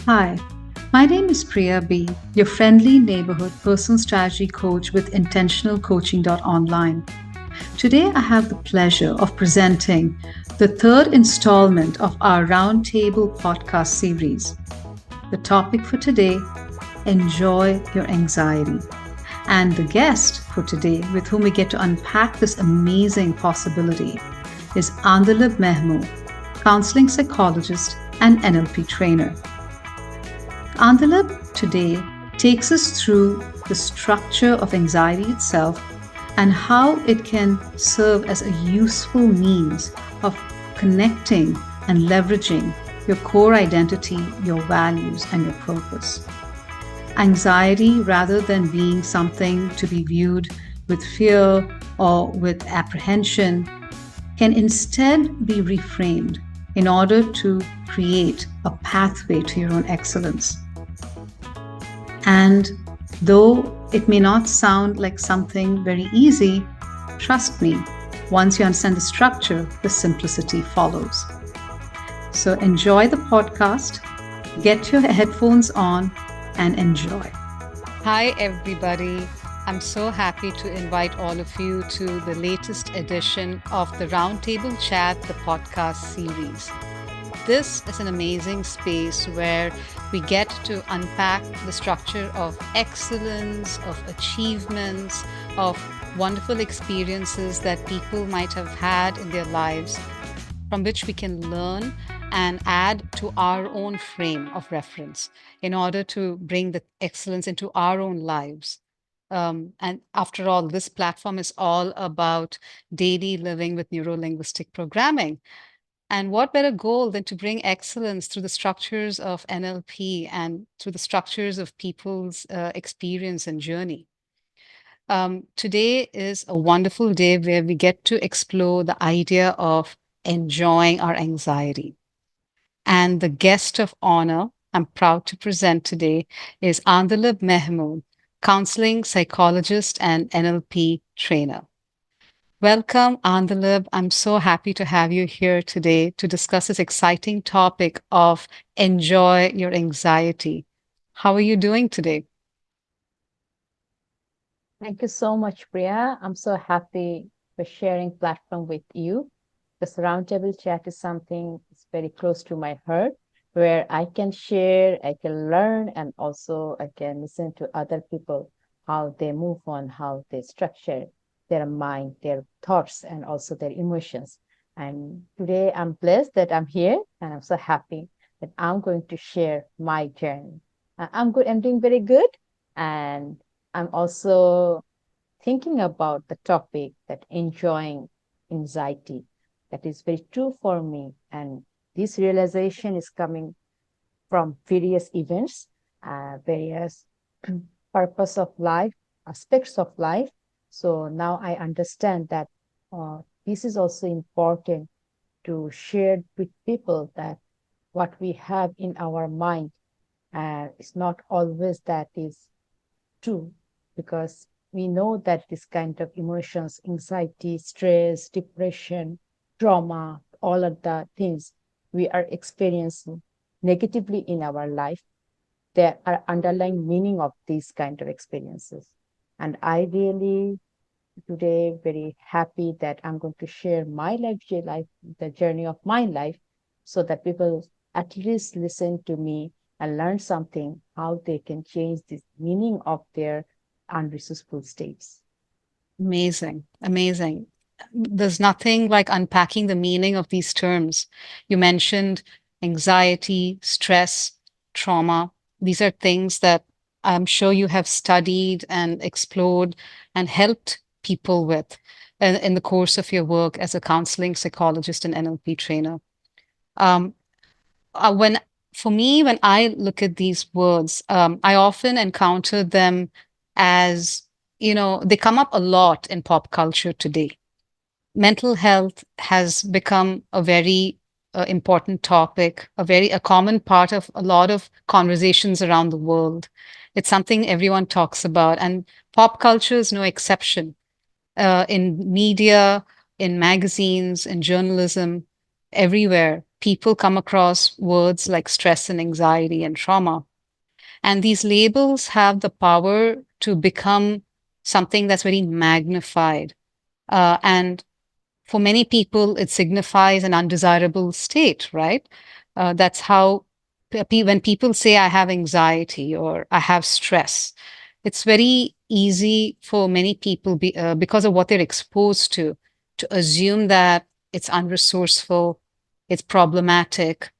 Hi, my name is Priya B, your friendly neighborhood personal strategy coach with Intentional Coaching Online. Today, I have the pleasure of presenting the third installment of our Roundtable podcast series. The topic for today: Enjoy Your Anxiety. And the guest for today, with whom we get to unpack this amazing possibility, is Andalib Mahmud, counseling psychologist and NLP trainer. Andalib today takes us through the structure of anxiety itself and how it can serve as a useful means of connecting and leveraging your core identity, your values, and your purpose. Anxiety, rather than being something to be viewed with fear or with apprehension, can instead be reframed in order to create a pathway to your own excellence. And though it may not sound like something very easy, trust me, once you understand the structure, the simplicity follows. So enjoy the podcast, get your headphones on, and enjoy. Hi, everybody. I'm so happy to invite all of you to the latest edition of the Roundtable Chat, the podcast series. This is an amazing space where we get to unpack the structure of excellence, of achievements, of wonderful experiences that people might have had in their lives, from which we can learn and add to our own frame of reference in order to bring the excellence into our own lives. And after all, this platform is all about daily living with neuro linguistic programming. And what better goal than to bring excellence through the structures of NLP and through the structures of people's experience and journey? Today is a wonderful day where we get to explore the idea of enjoying our anxiety. And the guest of honor I'm proud to present today is Andalib Mahmud, counseling psychologist and NLP trainer. Welcome, Andalib. I'm so happy to have you here today to discuss this exciting topic of enjoy your anxiety. How are you doing today? Thank you so much, Priya. I'm so happy for sharing platform with you. This roundtable chat is something that's very close to my heart, where I can share, I can learn, and also I can listen to other people, how they move on, how they structure their mind, their thoughts, and also their emotions. And today I'm blessed that I'm here, and I'm so happy that I'm going to share my journey. I'm good. I'm doing very good, and I'm also thinking about the topic that enjoying anxiety. That is very true for me. And this realization is coming from various events, various purpose of life, aspects of life. So now I understand that this is also important to share with people that what we have in our mind is not always that is true, because we know that this kind of emotions, anxiety, stress, depression, trauma, all of the things we are experiencing negatively in our life, there are underlying meaning of these kind of experiences. And I really today very happy that I'm going to share my life, the journey of my life, so that people at least listen to me and learn something, how they can change the meaning of their unresourceful states. Amazing, amazing. There's nothing like unpacking the meaning of these terms. You mentioned anxiety, stress, trauma. These are things that I'm sure you have studied and explored and helped people with in the course of your work as a counseling psychologist and NLP trainer. Um, when For me, when I look at these words, I often encounter them as, they come up a lot in pop culture today. Mental health has become a very important topic, a common part of a lot of conversations around the world. It's something everyone talks about, and pop culture is no exception. In media, in magazines, in journalism, everywhere. people come across words like stress and anxiety and trauma. And these labels have the power to become something that's very magnified. And for many people, it signifies an undesirable state, right? That's how, when people say, I have anxiety or I have stress, it's very easy for many people, because of what they're exposed to assume that it's unresourceful, it's problematic.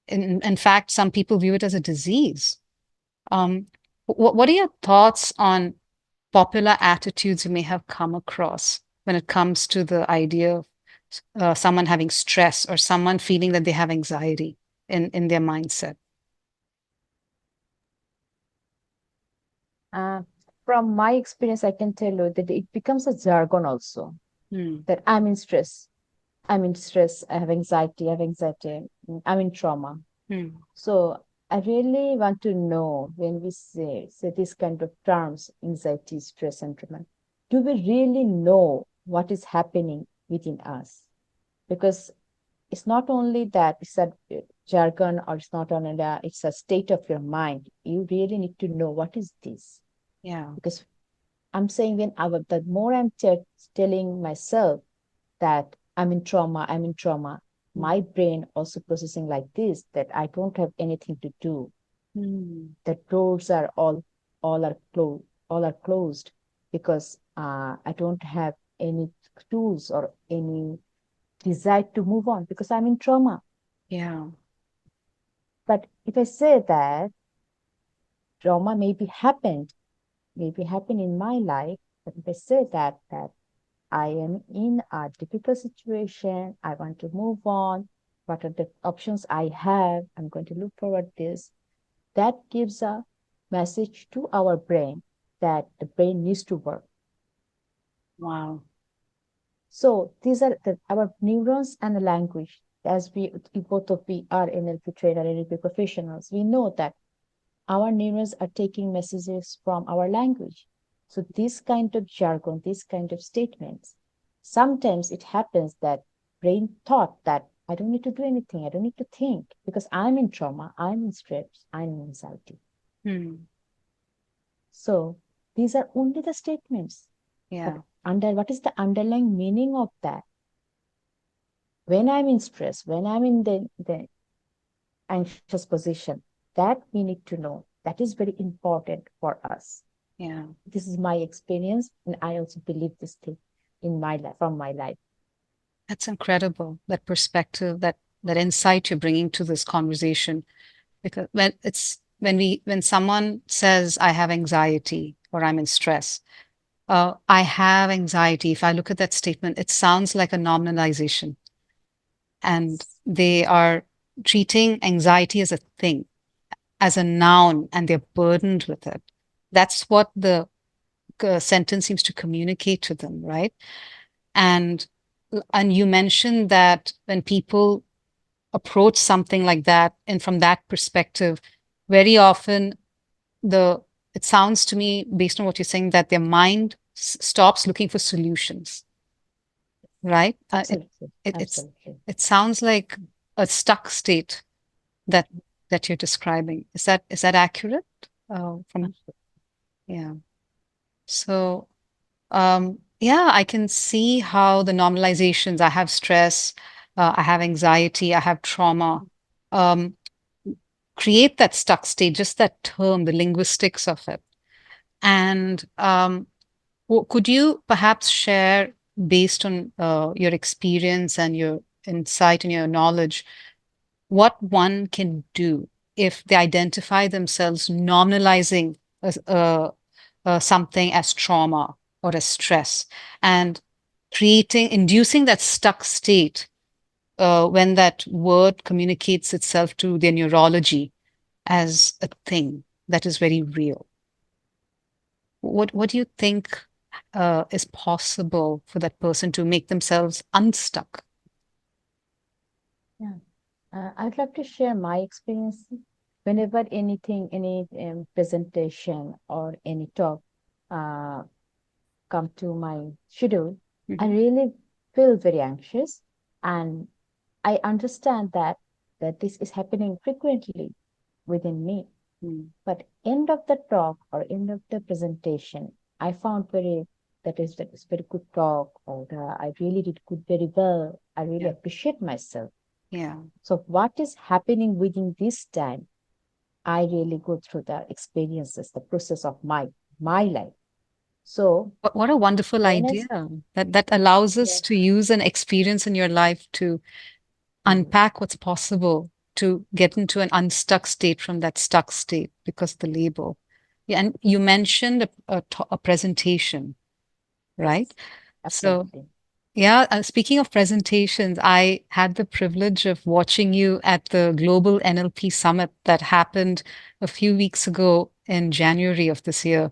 In fact, some people view it as a disease. Um, what are your thoughts on popular attitudes you may have come across when it comes to the idea of someone having stress or someone feeling that they have anxiety in their mindset? Uh, from my experience, I can tell you that it becomes a jargon also, Hmm. that I'm in stress. I'm in stress. I have anxiety. I have anxiety. I'm in trauma. Hmm. So I really want to know, when we say this kind of terms, anxiety, stress, and trauma, do we really know what is happening within us? Because it's not only that it's a jargon, or it's not only that it's a state of your mind. You really need to know what is this. Yeah. Because I'm saying, the more I'm telling myself that I'm in trauma, Hmm. my brain also processing like this, that I don't have anything to do. Hmm. The doors are all are closed, because I don't have any tools or any desire to move on, because I'm in trauma. Yeah. But if I say that trauma maybe happened in my life, but if I say that I am in a difficult situation, I want to move on, what are the options I have? I'm going to look forward this. That gives a message to our brain that the brain needs to work. Wow. So these are our neurons and the language. As both of we are NLP trainer, NLP professionals, we know that our neurons are taking messages from our language. So this kind of jargon, this kind of statements, sometimes it happens that brain thought that I don't need to do anything, I don't need to think, because I'm in trauma, I'm in stress, I'm in anxiety. Hmm. So these are only the statements. But Yeah. what is the underlying meaning of that? When I'm in stress, when I'm in the anxious position, that we need to know. That is very important for us. Yeah. This is my experience, and I also believe this thing in my life, from my life. That's incredible. That perspective, that insight you're bringing to this conversation. Because when someone says, I have anxiety or I'm in stress, I have anxiety. If I look at that statement, it sounds like a nominalization, and Yes, they are treating anxiety as a thing, as a noun, and they're burdened with it. That's what the sentence seems to communicate to them, right? And and you mentioned that when people approach something like that, and from that perspective, very often the it sounds to me, based on what you're saying, that their mind stops looking for solutions, right? absolutely, It it's absolutely. it sounds like a stuck state that that you're describing. Is that accurate? From Absolutely. Yeah. So yeah, I can see how the normalizations. I have stress, I have anxiety, I have trauma. Um, Create that stuck state, just that term, the linguistics of it. And could you perhaps share, based on your experience and your insight and your knowledge, what one can do if they identify themselves normalizing something as trauma or as stress, and inducing that stuck state when that word communicates itself to their neurology as a thing that is very real? What do you think is possible for that person to make themselves unstuck? Yeah. I'd like to share my experience. Whenever any presentation or any talk uh, come to my schedule, I Mhm. really feel very anxious, and I understand that. that this is happening frequently within me. Mm. But end of the talk or end of the presentation, I found that is very good talk, or I really did good very well. I really Yeah. appreciate myself. Yeah. So what is happening within this time? I really go through the experiences, the process of my life. So What a wonderful when I idea that allows us yeah, to use an experience in your life to mm, unpack what's possible, to get into an unstuck state from that stuck state because of the label. Yeah, and you mentioned a presentation, right? yes, So, absolutely. yeah, speaking of presentations, I had the privilege of watching you at the Global NLP Summit that happened a few weeks ago in January of this year.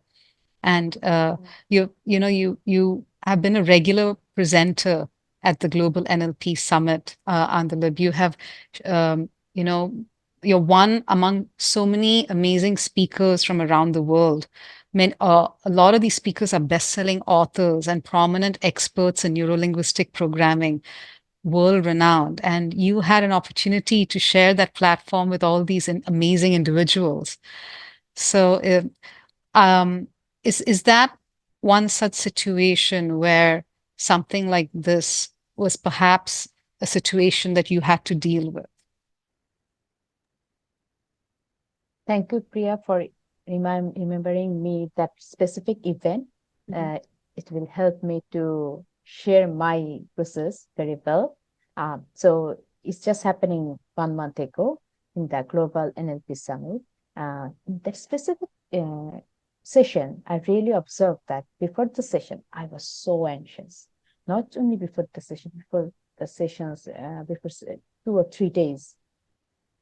And you have been a regular presenter at the Global NLP Summit, Andalib. You have, um, you know, you're one among so many amazing speakers from around the world. A lot of these speakers are best-selling authors and prominent experts in neurolinguistic programming, world renowned. And you had an opportunity to share that platform with all these amazing individuals. So, um, is that one such situation where something like this was perhaps a situation that you had to deal with? Thank you, Priya, for remembering me that specific event. Mhm. Uh, it will help me to share my process very well. So it's just happening 1 month ago in the Global NLP Summit. In that specific session, I really observed that before the session, I was so anxious. Not only before the session, before the sessions, before 2 or 3 days,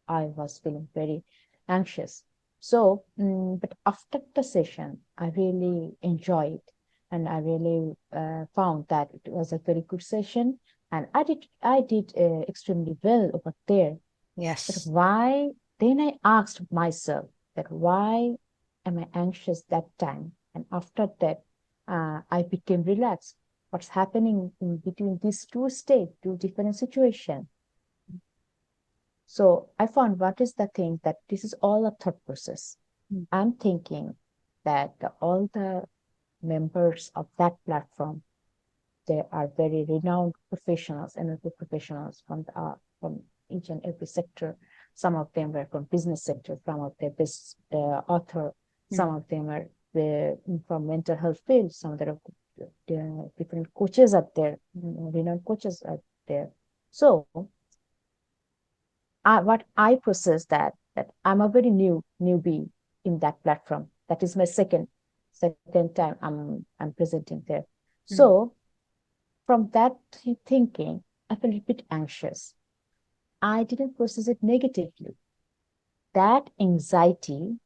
I was feeling very anxious. So, but after the session, I really enjoyed, and I really found that it was a very good session, and I did extremely well over there. But Yes. why? Then I asked myself that why am I anxious that time? And after that, I became relaxed. What's happening in between these two states, two different situations? So I found what is the thing that this is all a thought process. Mm. I'm thinking that all the members of that platform, they are very renowned professionals, NLP professionals from each and every sector. Some of them were from business sector, some of them business author, some Mm. of them are from mental health field, some of them are different coaches are there, renowned coaches are there. So what I process that I'm a very newbie in that platform. That is my second time I'm presenting there. Mm. So from that thinking, I felt a bit anxious. I didn't process it negatively. That anxiety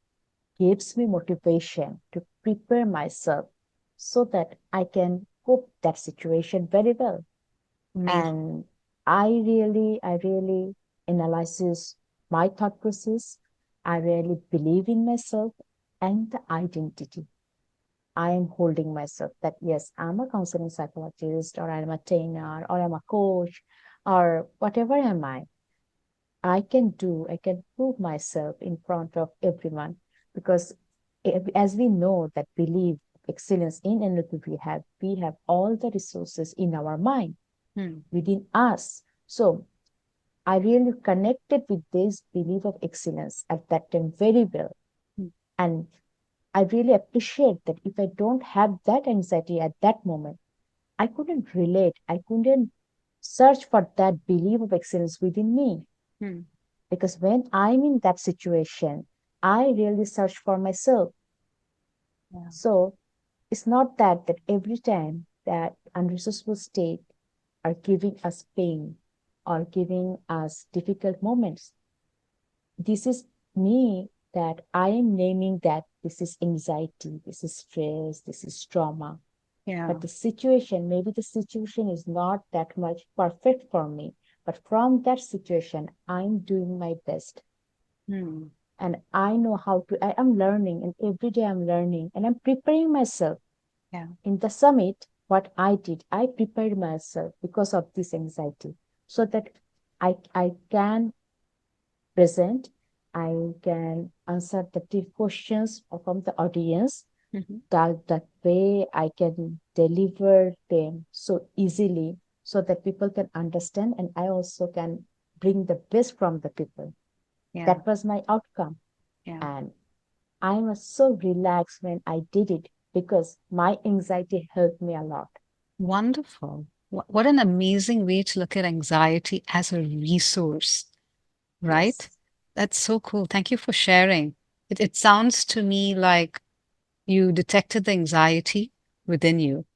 gives me motivation to prepare myself so that I can cope that situation very well. Amazing. And I really analyzes my thought process. I really believe in myself and the identity I am holding myself, that yes, I'm a counseling psychologist, or I'm a trainer, or I'm a coach, or whatever am I can prove myself in front of everyone, because as we know that belief excellence in NLP, we have all the resources in our mind Mm. within us. So I really connected with this belief of excellence at that time very well. Mm. And I really appreciate that if I don't have that anxiety at that moment, I couldn't relate. I couldn't search for that belief of excellence within me. Mm. Because when I'm in that situation, I really search for myself. Yeah. So it's not that every time that unresourceful state are giving us pain or giving us difficult moments. This is me that I am naming that this is anxiety, this is stress, this is trauma. Yeah. But maybe the situation is not that much perfect for me. But from that situation, I'm doing my best. Mm. And I know how to, I am learning, and every day I'm learning, and I'm preparing myself. Yeah. In the summit, what I did, I prepared myself because of this anxiety so that I can present. I can answer the deep questions from the audience. Mhm. That way I can deliver them so easily so that people can understand, and I also can bring the best from the people. Yeah, That was my outcome. yeah. And I was so relaxed when I did it because my anxiety helped me a lot. Wonderful. What an amazing way to look at anxiety as a resource, right? Yes. That's so cool. Thank you for sharing. It sounds to me like you detected the anxiety within you,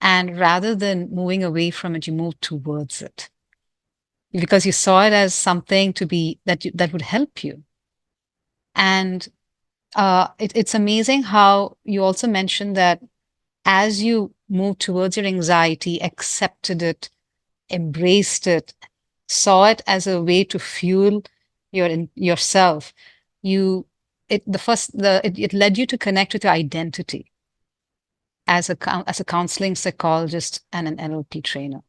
and rather than moving away from it, you moved towards it because you saw it as something to be that would help you. And it's amazing how you also mentioned that as you moved towards your anxiety, accepted it, embraced it, saw it as a way to fuel yourself, you it the first the it led you to connect with your identity as as a counseling psychologist and an NLP trainer,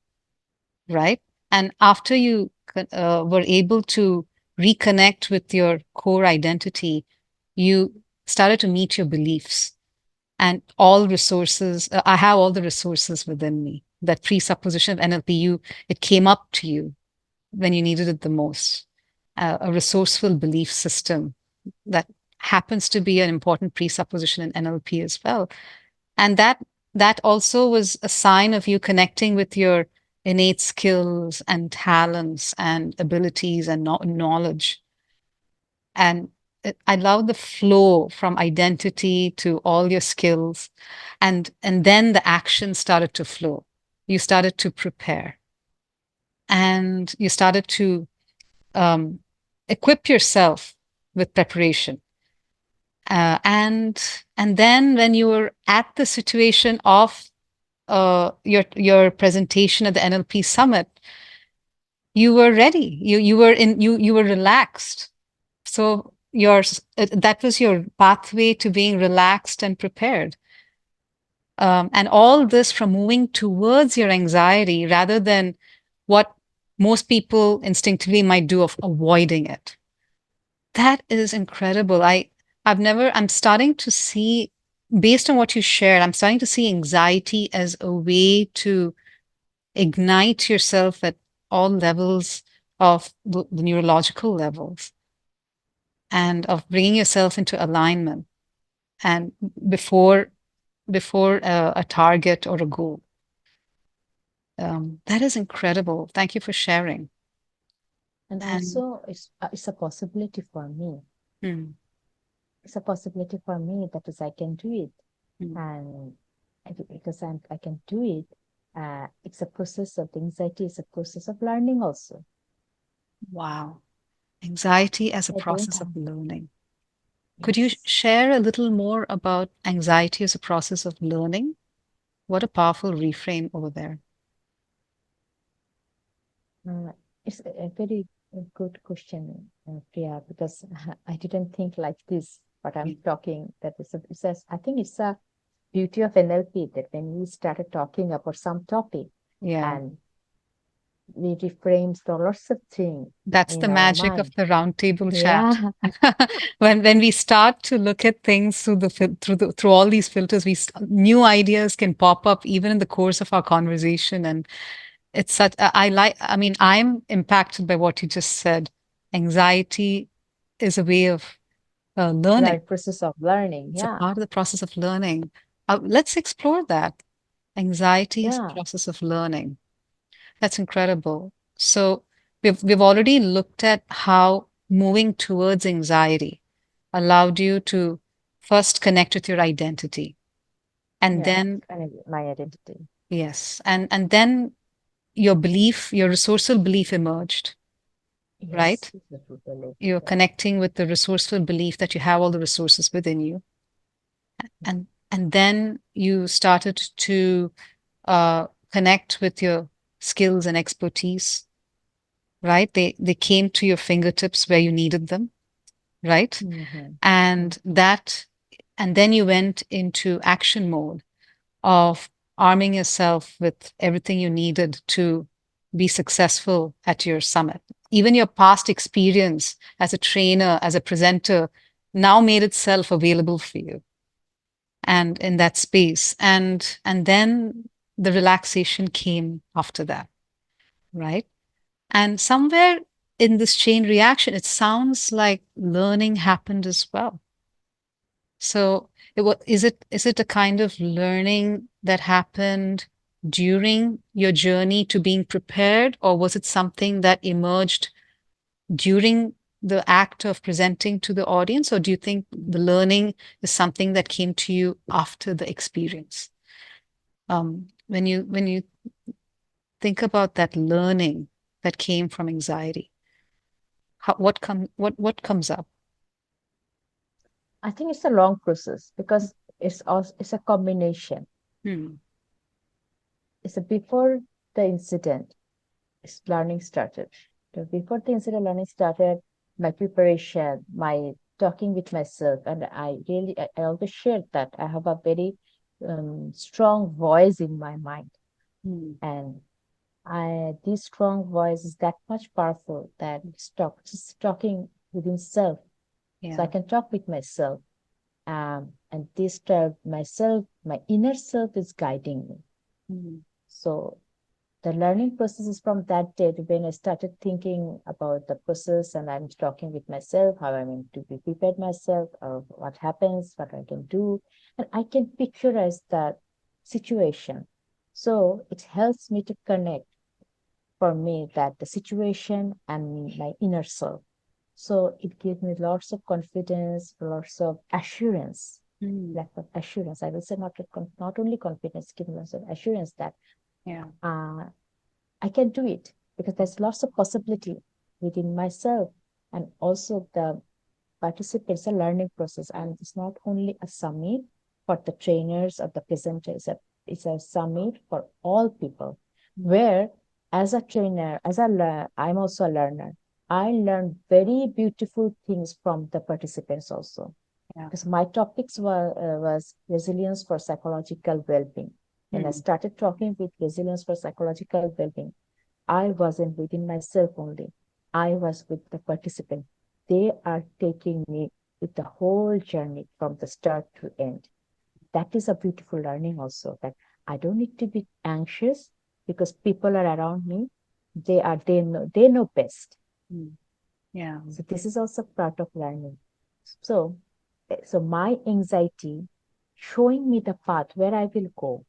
right? And after you were able to reconnect with your core identity, you started to meet your beliefs and all resources. I have all the resources within me. That presupposition of NLP, it came up to you when you needed it the most. A resourceful belief system that happens to be an important presupposition in NLP as well. And that also was a sign of you connecting with your innate skills and talents and abilities and knowledge. And I love the flow from identity to all your skills, and then the action started to flow. You started to prepare, and you started to um, equip yourself with preparation. And then when you were at the situation of your presentation at the NLP summit, you were ready. You were relaxed. So that was your pathway to being relaxed and prepared. And all this from moving towards your anxiety rather than what most people instinctively might do of avoiding it. That is incredible. I'm starting to see, based on what you shared, I'm starting to see anxiety as a way to ignite yourself at all levels of the neurological levels and of bringing yourself into alignment and before a target or a goal. That is incredible. Thank you for sharing. And And also, it's a possibility for me. mm, It's a possibility for me that is I can do it, mm, and because I can do it. It's a process of anxiety. It's a process of learning also. wow. Anxiety as a I don't process of have learning. Could you yes. share a little more about anxiety as a process of learning? What a powerful reframe over there. Uh, it's a very good question, Priya, because I didn't think like this. But Yeah. I'm talking that I think it's a beauty of NLP that when we started talking about some topic Yeah. and we reframes the lots of things That's in the our magic of mind. the roundtable chat. Yeah, When we start to look at things through through all these filters, new ideas can pop up even in the course of our conversation. And it's such I like. I mean, I'm impacted by what you just said. Anxiety is a way of learning. like process of learning. It's a Yeah, part of the process of learning. Let's explore that. Anxiety is a yeah, process of learning. That's incredible. So we've already looked at how moving towards anxiety allowed you to first connect with your identity. And yeah. then And my identity. yes, and then your belief, your resourceful belief emerged, Yes, right? it's a totally. You're Yeah, connecting with the resourceful belief that you have all the resources within you. yeah. And then you started to connect with your skills and expertise, right? They came to your fingertips where you needed them, right? Mm-hmm. And and then you went into action mode of arming yourself with everything you needed to be successful at your summit. Even your past experience as a trainer, as a presenter, now made itself available for you and in that space. And then the relaxation came after that, right? And somewhere in this chain reaction, it sounds like learning happened as well. So is it a kind of learning that happened during your journey to being prepared, or was it something that emerged during the act of presenting to the audience, or do you think the learning is something that came to you after the experience? When you think about that learning that came from anxiety, what comes up? I think it's a long process because it's a combination. Hmm. It's a before the incident, it's learning started. So before the incident, learning started, my preparation, my talking with myself, and I always shared that I have a very strong voice in my mind, Hmm. and this strong voice is that much powerful that just talking within self. So I Yeah. can talk with myself, and this myself, my inner self is guiding me. Hmm. So the learning process is from that day to when I started thinking about the process and I'm talking with myself, how I'm going to be prepared myself, or what happens, what I can do. And I can picturize that situation. So it helps me to connect for me that the situation and my inner self. So it gives me lots of confidence, lots of assurance, Hmm. lack of assurance. I will say not only confidence, give me lots of assurance that Yeah. uh, I can do it because there's lots of possibility within myself and also the participants a learning process. And it's not only a summit for the trainers or the presenters, it's a summit for all people Hmm. where as a trainer, I'm also a learner. I learn very beautiful things from the participants also Yeah. because my topics was resilience for psychological well-being. When I Hmm. started talking with resilience for psychological well-being, I wasn't within myself only. I was with the participant. They are taking me with the whole journey from the start to end. That is a beautiful learning also that I don't need to be anxious because people are around me. They know best. Hmm. Yeah. So this is also part of learning. So so my anxiety showing me the path where I will go,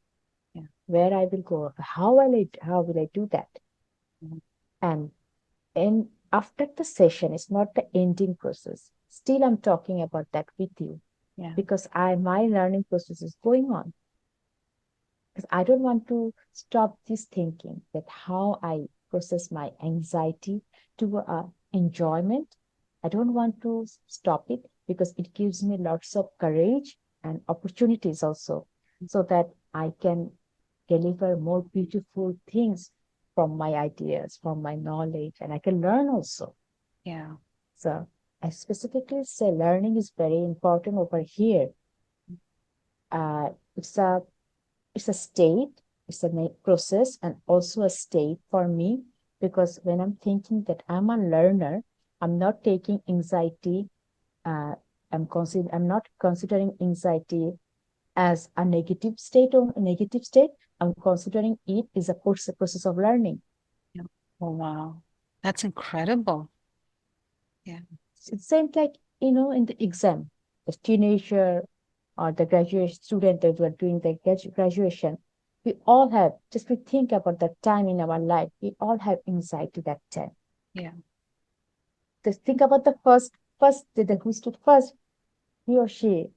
Yeah. where I will go, how will I do that? Mhm. And And after the session, it's not the ending process. Still, I'm talking about that with you Yeah. because my learning process is going on. Because I don't want to stop this thinking that how I process my anxiety to enjoyment. I don't want to stop it because it gives me lots of courage and opportunities also so that I can deliver more beautiful things from my ideas, from my knowledge, and I can learn also. Yeah. So I specifically say learning is very important over here. Uh, it's a it's a state, it's a process, and also a state for me because when I'm thinking that I'm a learner, I'm not taking anxiety. Uh, I'm not considering anxiety as a negative state or a negative state. I'm considering it as a process of learning. Yeah. Oh, wow. That's incredible. Yeah. It's same like in the exam, the teenager or the graduate student that were doing the graduation. We all have just we think about that time in our life. We all have anxiety that time. Yeah. Just think about the first the who stood first, he or she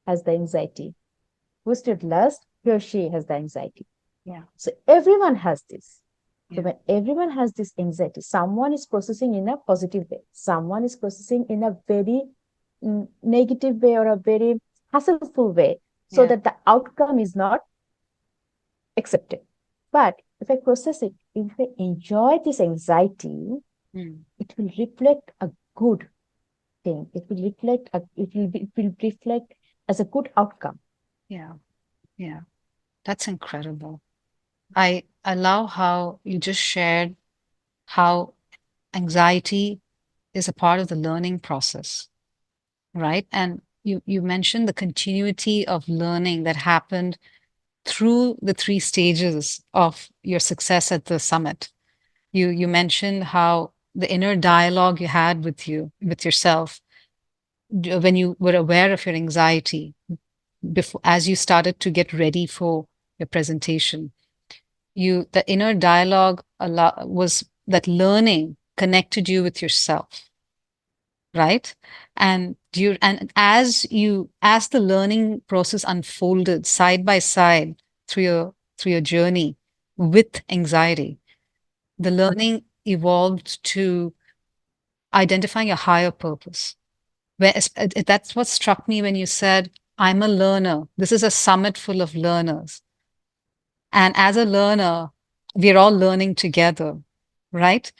has the anxiety. Who stood last, he or she has the anxiety. Yeah. So everyone has this. So Yeah. when everyone has this anxiety, someone is processing in a positive way, someone is processing in a very negative way or a very hassleful way, so Yeah. that the outcome is not accepted. But if I process it, if I enjoy this anxiety, Mm. it will reflect a good thing. It will reflect as a good outcome. Yeah. Yeah. That's incredible. I love how you just shared how anxiety is a part of the learning process, right? And you mentioned the continuity of learning that happened through the three stages of your success at the summit. You mentioned how the inner dialogue you had with yourself when you were aware of your anxiety before as you started to get ready for your presentation. You the inner dialogue was that learning connected you with yourself, right? And as the learning process unfolded side by side through your journey with anxiety, the learning evolved to identifying a higher purpose. That's what struck me when you said, I'm a learner. This is a summit full of learners. And as a learner, we're all learning together, right?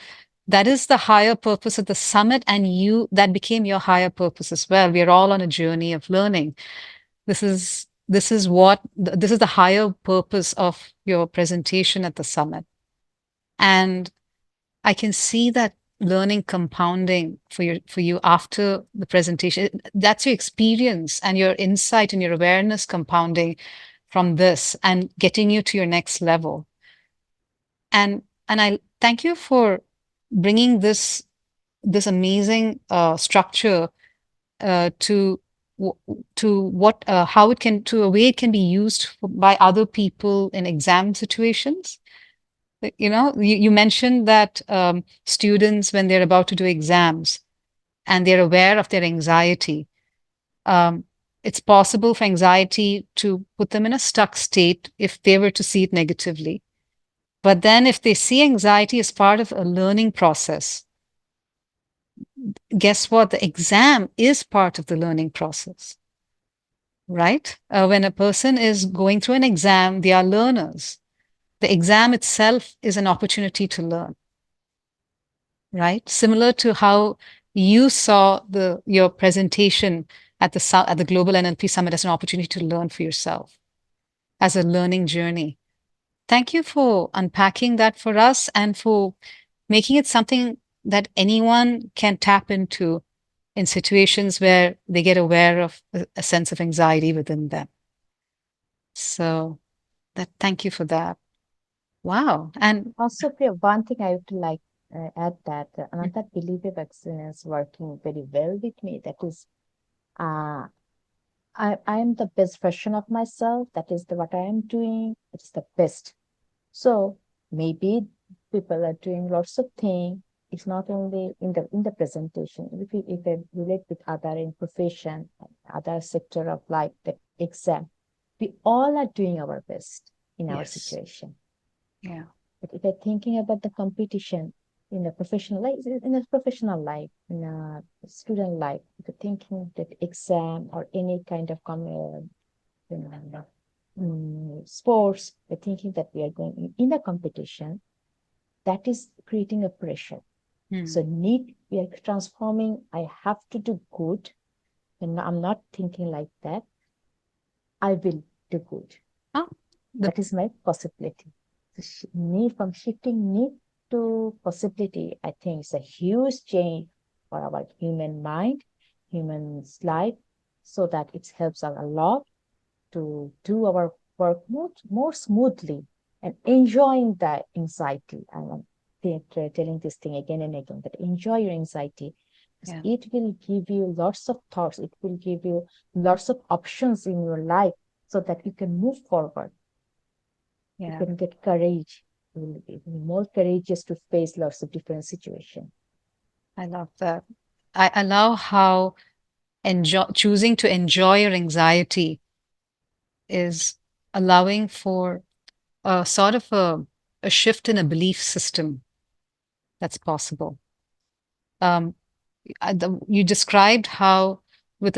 That is the higher purpose of the summit. And that became your higher purpose as well. We're all on a journey of learning. This is the higher purpose of your presentation at the summit. And I can see that learning compounding for you after the presentation. That's your experience and your insight and your awareness compounding from this and getting you to your next level. And I thank you for bringing this amazing structure to what how it can to a way it can be used by other people in exam situations. You mentioned that students, when they're about to do exams and they're aware of their anxiety, um, it's possible for anxiety to put them in a stuck state if they were to see it negatively. But then, if they see anxiety as part of a learning process, guess what? The exam is part of the learning process, right? When a person is going through an exam, they are learners. The exam itself is an opportunity to learn, right? Similar to how you saw your presentation at the Global NLP Summit as an opportunity to learn for yourself, as a learning journey. Thank you for unpacking that for us and for making it something that anyone can tap into in situations where they get aware of a sense of anxiety within them. So thank you for that. Wow. And Also, Priya, one thing I would like add that another belief experience working very well with me. That is, uh, I am the best version of myself. That is what I am doing. It is the best. So maybe people are doing lots of things. It's not only in the presentation. If I relate with other in profession, other sector of life, the exam, we all are doing our best in our yes. situation. Yeah. But if I'm thinking about the competition in a professional life, in a student life, if you're thinking that exam or any kind of you know, sports, we're thinking that we are going in a competition, that is creating a pressure. Hmm. So we are transforming, I have to do good. And I'm not thinking like that. I will do good. Oh, the That is my possibility. So need from shifting need to possibility, I think it's a huge change for our human mind, human's life, so that it helps us a lot to do our work more smoothly and enjoying the anxiety. I'm telling this thing again and again that enjoy your anxiety because yeah, it will give you lots of thoughts, it will give you lots of options in your life so that you can move forward. You yeah. can get courage. You will be more courageous to face lots of different situations. I love that. I love how choosing to enjoy your anxiety is allowing for a sort of a shift in a belief system that's possible. Um, you described how with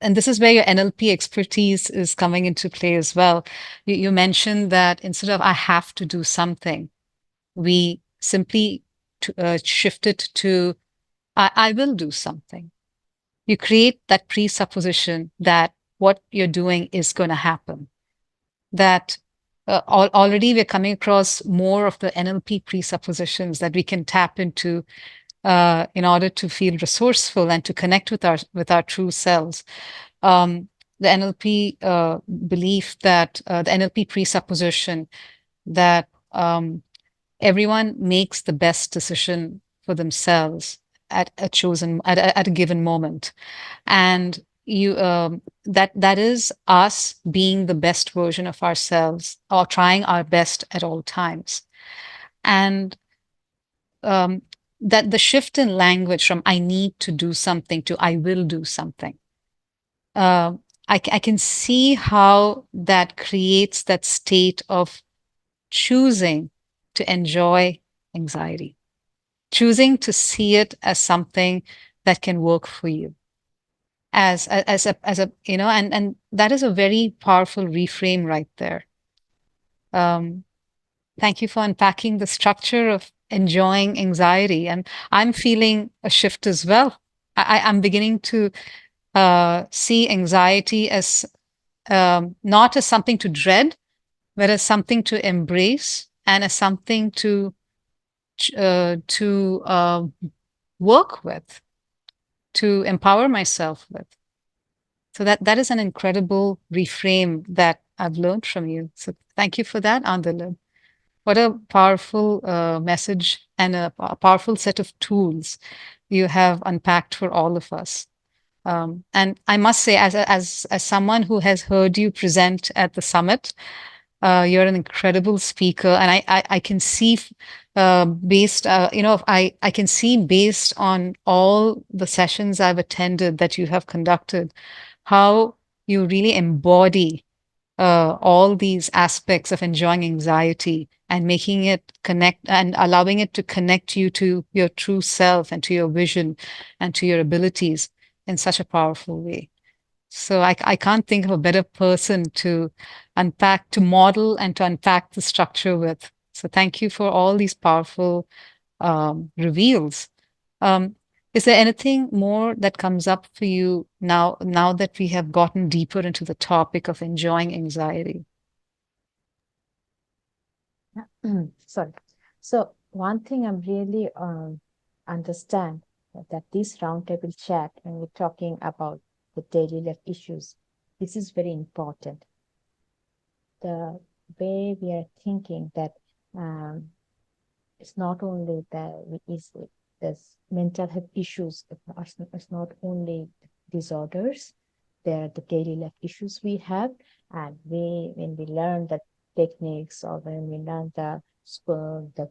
and this is where your NLP expertise is coming into play as well. You mentioned that instead of I have to do something, we simply shift it to I will do something. You create that presupposition that what you're doing is going to happen. That already we're coming across more of the NLP presuppositions that we can tap into in order to feel resourceful and to connect with our true selves. The NLP belief that the NLP presupposition that everyone makes the best decision for themselves at a given moment, and you that is us being the best version of ourselves or trying our best at all times. And um, that the shift in language from I need to do something to I will do something, uh, I can see how that creates that state of choosing to enjoy anxiety, choosing to see it as something that can work for you, as a and that is a very powerful reframe right there. Um, Thank you for unpacking the structure of enjoying anxiety, and I'm feeling a shift as well. I'm beginning to see anxiety as not as something to dread, but as something to embrace and as something to work with, to empower myself with. So that is an incredible reframe that I've learned from you. So thank you for that, Andalib. What a powerful message and a powerful set of tools you have unpacked for all of us. And I must say, as someone who has heard you present at the summit, you're an incredible speaker, and I can see based I can see based on all the sessions I've attended that you have conducted, how you really embody all these aspects of enjoying anxiety and making it connect and allowing it to connect you to your true self and to your vision and to your abilities in such a powerful way. So I can't think of a better person to unpack, to model, and to unpack the structure with. So thank you for all these powerful reveals. Um, is there anything more that comes up for you now that we have gotten deeper into the topic of enjoying anxiety? Sorry. So one thing I'm really understand that this roundtable chat, when we're talking about the daily life issues, this is very important. The way we are thinking that um, it's not only there's mental health issues, it's not only disorders, they're the daily life issues we have. And when we learn the techniques or when we learn the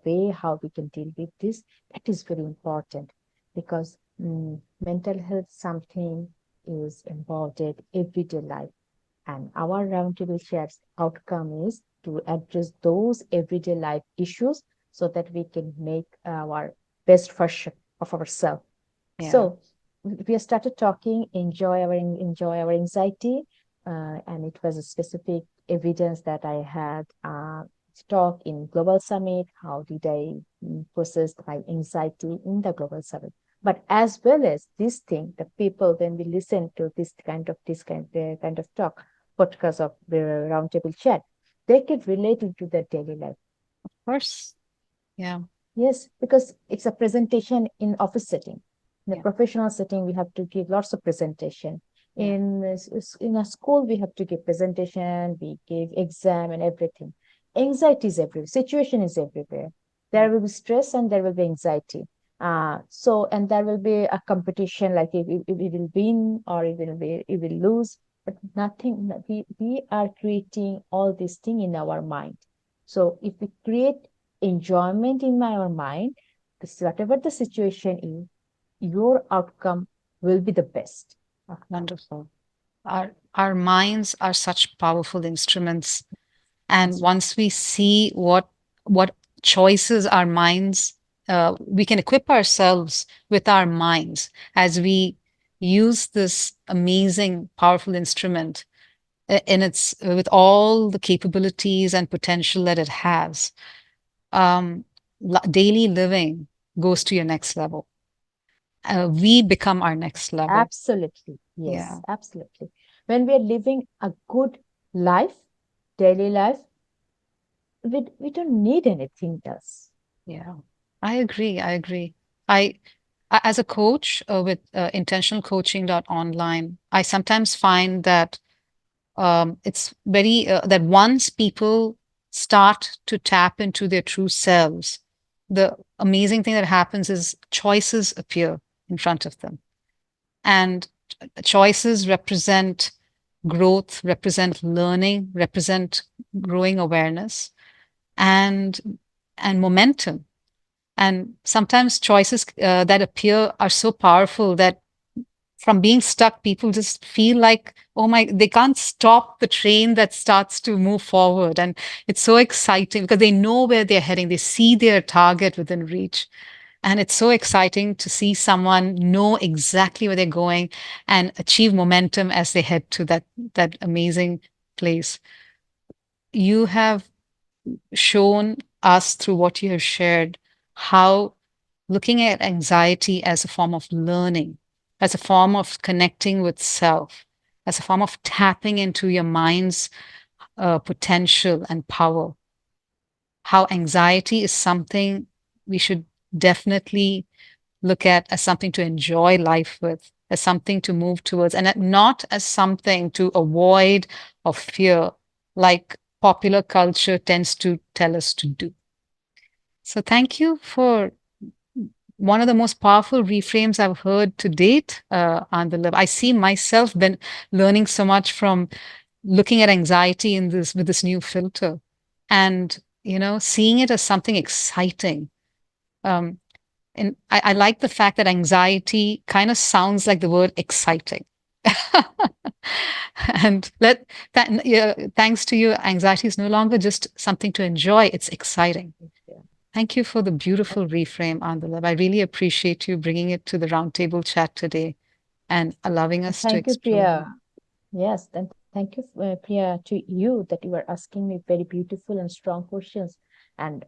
way how we can deal with this, that is very important because mental health something is embodied everyday life. And our roundtable shares outcome is to address those everyday life issues so that we can make our best version of ourselves. Yeah, So we started talking, enjoy our anxiety, and it was a specific evidence that I had talk in Global Summit. How did I process my anxiety in the Global Summit? But as well as this thing, the people when we listen to kind of talk podcast of the roundtable chat, they can relate it to their daily life. of course. Yeah, Yes, because it's a presentation in office setting. In a yeah, professional setting, we have to give lots of presentation. yeah, In a school, we have to give presentation, we give exam and everything. Anxiety is everywhere. Situation is everywhere. yeah. There will be stress and there will be anxiety. And there will be a competition, like if we will win or it will lose. But nothing. We are creating all this thing in our mind. So if we create enjoyment in our mind, this, whatever the situation is, your outcome will be the best outcome. Wonderful. Our minds are such powerful instruments, and Yes, once we see what choices our minds, we can equip ourselves with our minds as we use this amazing, powerful instrument in its with all the capabilities and potential that it has. Um, Daily living goes to your next level. We become our next level. absolutely. Yes, Yeah, absolutely. When we are living a good life, daily life, we don't need anything else. Yeah, I agree. I agree. As a coach with intentional coaching dot online, I sometimes find that it's very that once people start to tap into their true selves, the amazing thing that happens is choices appear in front of them. And choices represent growth, represent learning, represent growing awareness and momentum. And sometimes choices that appear are so powerful that from being stuck, people just feel like, oh my, they can't stop the train that starts to move forward. And it's so exciting because they know where they're heading. They see their target within reach. And it's so exciting to see someone know exactly where they're going and achieve momentum as they head to that amazing place. You have shown us through what you have shared how looking at anxiety as a form of learning, as a form of connecting with self, as a form of tapping into your mind's potential and power, how anxiety is something we should definitely look at as something to enjoy life with, as something to move towards, and not as something to avoid or fear, like popular culture tends to tell us to do. So, thank you for one of the most powerful reframes I've heard to date, Andalib. I see myself been learning so much from looking at anxiety in this with this new filter, and seeing it as something exciting. Um, and I like the fact that anxiety kind of sounds like the word exciting. And that yeah, thanks to you, anxiety is no longer just something to enjoy; it's exciting. Yeah. Thank you for the beautiful reframe, Andalab. I really appreciate you bringing it to the roundtable chat today and allowing And us to thank you, explore. Priya. Yes, then thank you, Priya, to you that you are asking me very beautiful and strong questions. And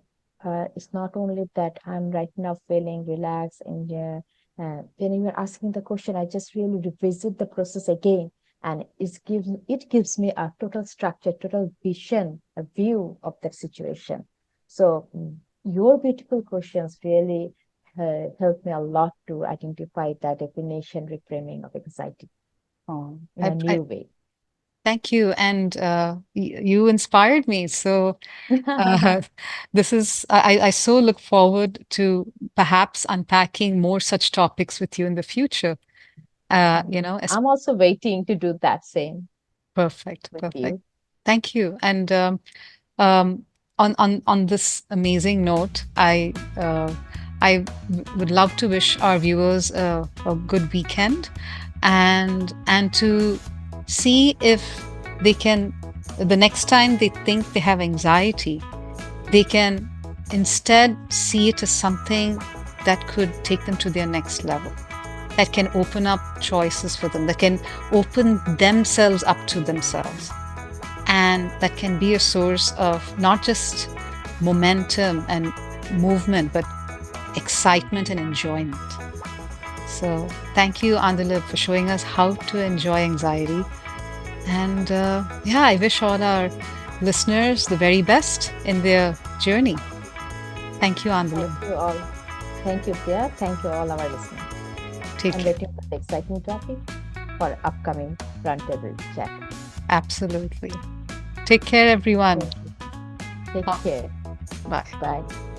it's not only that I'm right now feeling relaxed and when you are asking the question, I just really revisit the process again, and it gives me a total structure, total vision, a view of that situation. So your beautiful questions really help me a lot to identify that definition, reframing of anxiety Oh, in a new way. thank you. And you inspired me. So uh, this is, I so look forward to perhaps unpacking more such topics with you in the future. As I'm also waiting to do that same perfect, with perfect. you. Thank you. And um, on this amazing note, would love to wish our viewers a good weekend, and to see if they can, the next time they think they have anxiety, they can instead see it as something that could take them to their next level, that can open up choices for them, that can open themselves up to themselves, and that can be a source of not just momentum and movement, but excitement and enjoyment. So, thank you, Andalib, for showing us how to enjoy anxiety. And yeah, I wish all our listeners the very best in their journey. Thank you, Thank Andalib. you all. Thank you, Priya. Thank you, all our listeners. Take I'm care. waiting for the exciting topic for upcoming roundtable chat. Absolutely. Take care, everyone. Thank you. Take Oh, care. bye. Bye.